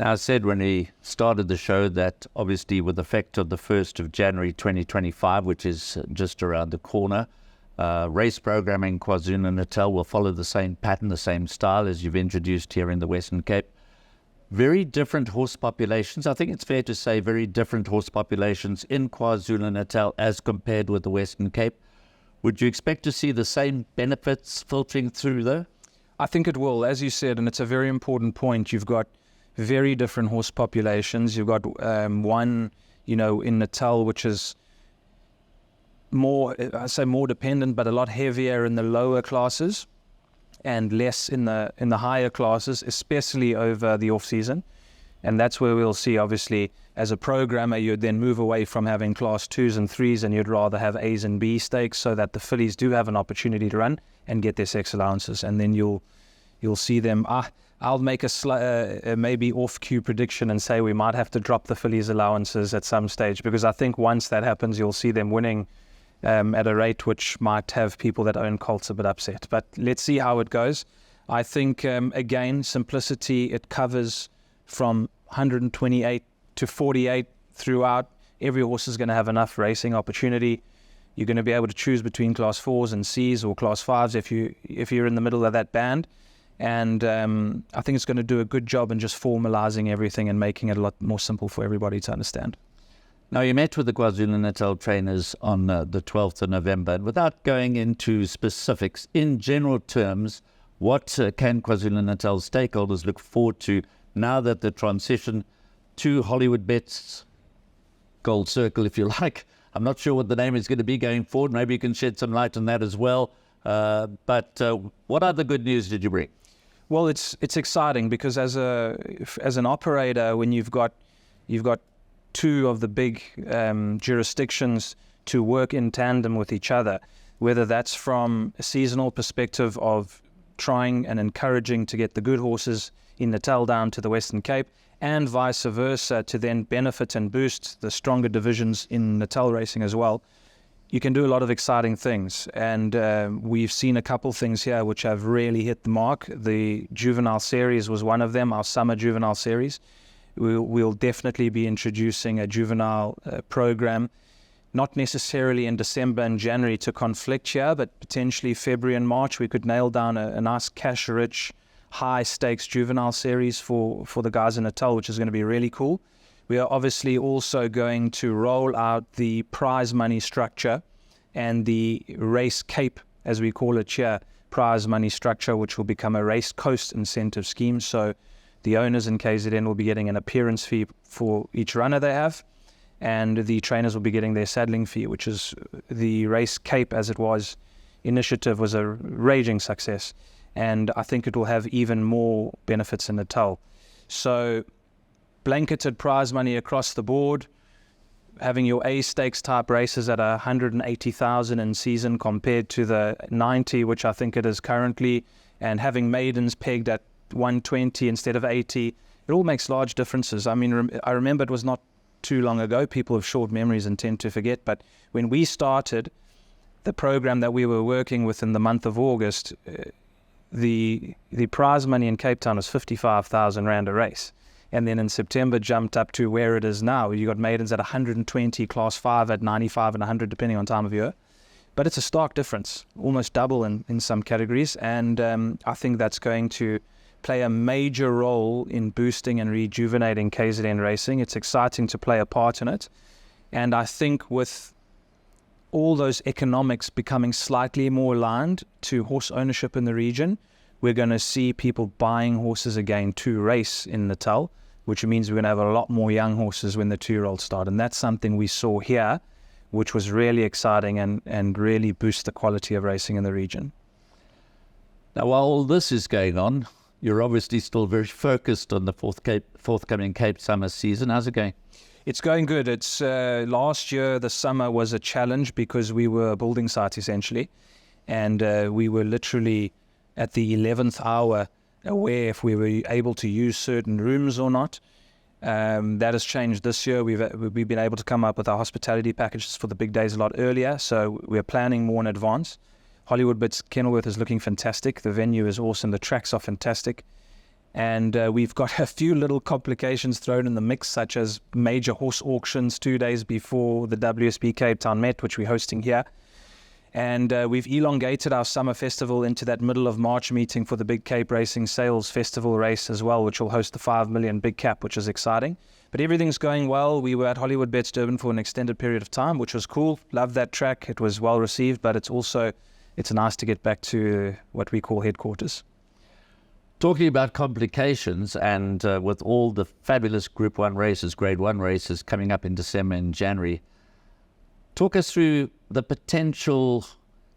Now, I said when we started the show that obviously with effect of the 1st of January 2025, which is just around the corner, race programming in KwaZulu-Natal will follow the same pattern, the same style as you've introduced here in the Western Cape. Very different horse populations. I think it's fair to say very different horse populations in KwaZulu-Natal as compared with the Western Cape. Would you expect to see the same benefits filtering through though? I think it will, as you said, and it's a very important point. You've got very different horse populations. You've got one, in Natal, which is more dependent, but a lot heavier in the lower classes and less in the higher classes, especially over the off season. And that's where we'll see, obviously, as a programmer, you'd then move away from having class 2s and 3s, and you'd rather have A's and B stakes so that the fillies do have an opportunity to run and get their sex allowances. And then you'll see them. I'll make a maybe off-cue prediction and say we might have to drop the fillies allowances at some stage, because I think once that happens, you'll see them winning at a rate which might have people that own colts a bit upset. But let's see how it goes. I think, again, simplicity, it covers from 128 to 48 throughout. Every horse is going to have enough racing opportunity. You're going to be able to choose between class 4s and C's or class 5s if you're in the middle of that band. And I think it's going to do a good job in just formalizing everything and making it a lot more simple for everybody to understand. Now, you met with the KwaZulu-Natal trainers on the 12th of November. And without going into specifics, in general terms, what can KwaZulu-Natal stakeholders look forward to now that the transition to Hollywoodbets Gold Circle, if you like? I'm not sure what the name is going to be going forward. Maybe you can shed some light on that as well. But what other good news did you bring? Well, it's exciting because as an operator, when you've got two of the big jurisdictions to work in tandem with each other, whether that's from a seasonal perspective of trying and encouraging to get the good horses in Natal down to the Western Cape, and vice versa to then benefit and boost the stronger divisions in Natal racing as well, you can do a lot of exciting things. And we've seen a couple things here which have really hit the mark. The juvenile series was one of them, our summer juvenile series. We'll definitely be introducing a juvenile program, not necessarily in December and January to conflict here, but potentially February and March we could nail down a nice cash-rich, high-stakes juvenile series for the guys in Natal, which is going to be really cool. We are obviously also going to roll out the prize money structure and the race cape, as we call it here, prize money structure, which will become a race coast incentive scheme. So the owners in KZN will be getting an appearance fee for each runner they have, and the trainers will be getting their saddling fee, which is the race cape, as it was initiative, was a raging success. And I think it will have even more benefits in Natal. So blanketed prize money across the board, having your A stakes type races at 180,000 in season compared to the 90, which I think it is currently, and having maidens pegged at 120 instead of 80, it all makes large differences. I mean, I remember it was not too long ago. People have short memories and tend to forget, but when we started the program that we were working with in the month of August, the prize money in Cape Town was 55,000 Rand a race. And then in September jumped up to where it is now. You got maidens at 120, class 5 at 95 and 100, depending on time of year. But it's a stark difference, almost double in some categories. And I think that's going to play a major role in boosting and rejuvenating KZN racing. It's exciting to play a part in it. And I think with all those economics becoming slightly more aligned to horse ownership in the region, we're going to see people buying horses again to race in Natal, which means we're going to have a lot more young horses when the 2-year-olds start. And that's something we saw here, which was really exciting and really boost the quality of racing in the region. Now, while all this is going on, you're obviously still very focused on the forthcoming Cape summer season. How's it going? It's going good. It's last year, the summer was a challenge because we were a building site essentially. And we were literally at the 11th hour aware if we were able to use certain rooms or not. That has changed this year. We've been able to come up with our hospitality packages for the big days a lot earlier, so we're planning more in advance. Hollywoodbets Kenilworth is looking fantastic. The venue is awesome. The tracks are fantastic. And we've got a few little complications thrown in the mix, such as major horse auctions 2 days before the WSB Cape Town Met, which we're hosting here. And we've elongated our summer festival into that middle of March meeting for the Big Cape Racing Sales Festival race as well, which will host the 5 million Big Cap, which is exciting. But everything's going well. We were at Hollywoodbets Durbanville for an extended period of time, which was cool. Loved that track. It was well received, but it's nice to get back to what we call headquarters. Talking about complications, and with all the fabulous Group 1 races, Grade 1 races coming up in December and January, talk us through the potential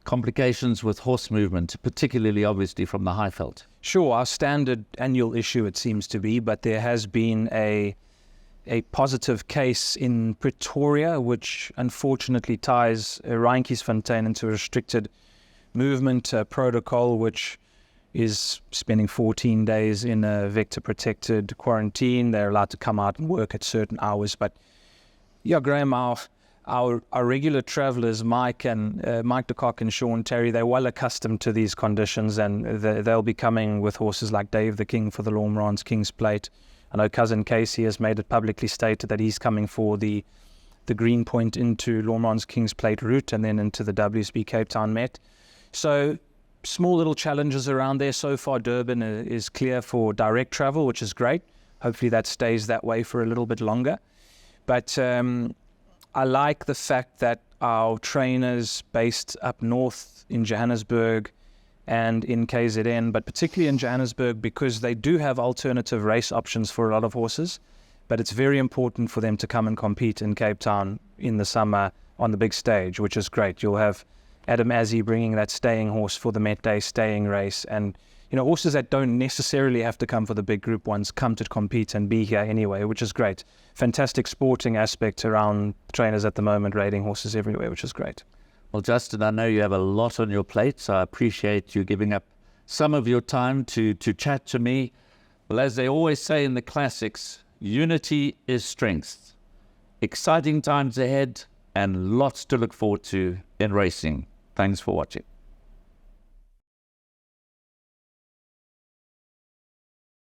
complications with horse movement, particularly obviously from the Highveld. Sure, our standard annual issue it seems to be, but there has been a positive case in Pretoria, which unfortunately ties Rheinkiesfontein into a restricted movement protocol, which is spending 14 days in a vector-protected quarantine. They're allowed to come out and work at certain hours. But yeah, Graeme, our regular travellers, Mike de Kock and Sean Terry, they're well accustomed to these conditions, and they'll be coming with horses like Dave the King for the Lormrans King's Plate. I know cousin Casey has made it publicly stated that he's coming for the Green Point into Lormrans King's Plate route and then into the WSB Cape Town Met. So small little challenges around there. So far, Durban is clear for direct travel, which is great. Hopefully that stays that way for a little bit longer. But I like the fact that our trainers based up north in Johannesburg and in KZN, but particularly in Johannesburg, because they do have alternative race options for a lot of horses, but it's very important for them to come and compete in Cape Town in the summer on the big stage, which is great. You'll have Adam Azzi bringing that staying horse for the Met Day staying race, and horses that don't necessarily have to come for the big Group 1s come to compete and be here anyway, which is great. Fantastic sporting aspect around trainers at the moment, raiding horses everywhere, which is great. Well, Justin, I know you have a lot on your plate, so I appreciate you giving up some of your time to chat to me. Well, as they always say in the classics, unity is strength. Exciting times ahead and lots to look forward to in racing. Thanks for watching.